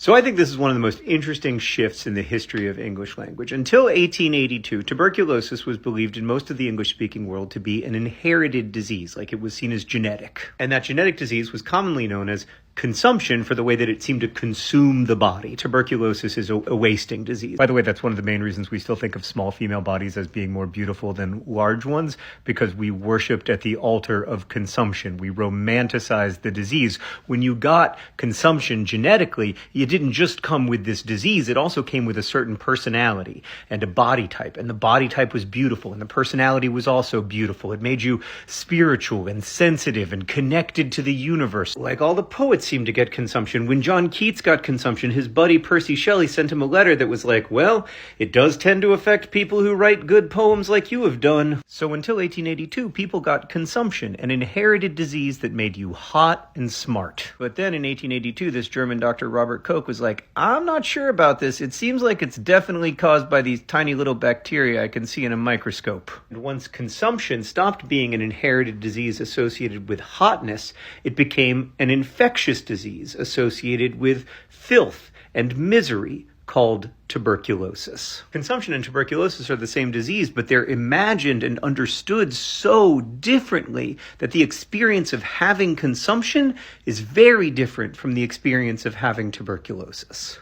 So I think this is one of the most interesting shifts in the history of English language. Until 1882, tuberculosis was believed in most of the English-speaking world to be an inherited disease, like it was seen as genetic. And that genetic disease was commonly known as consumption for the way that it seemed to consume the body. Tuberculosis is a wasting disease. By the way, that's one of the main reasons we still think of small female bodies as being more beautiful than large ones, because we worshipped at the altar of consumption. We romanticized the disease. When you got consumption genetically, it didn't just come with this disease, it also came with a certain personality and a body type. And the body type was beautiful, and the personality was also beautiful. It made you spiritual and sensitive and connected to the universe. Like all the poets seemed to get consumption. When John Keats got consumption, his buddy Percy Shelley sent him a letter that was like, well, it does tend to affect people who write good poems like you have done. So until 1882, people got consumption, an inherited disease that made you hot and smart. But then in 1882, this German doctor Robert Koch was like, I'm not sure about this. It seems like it's definitely caused by these tiny little bacteria I can see in a microscope. And once consumption stopped being an inherited disease associated with hotness, it became an infectious disease associated with filth and misery called tuberculosis. Consumption and tuberculosis are the same disease, but they're imagined and understood so differently that the experience of having consumption is very different from the experience of having tuberculosis.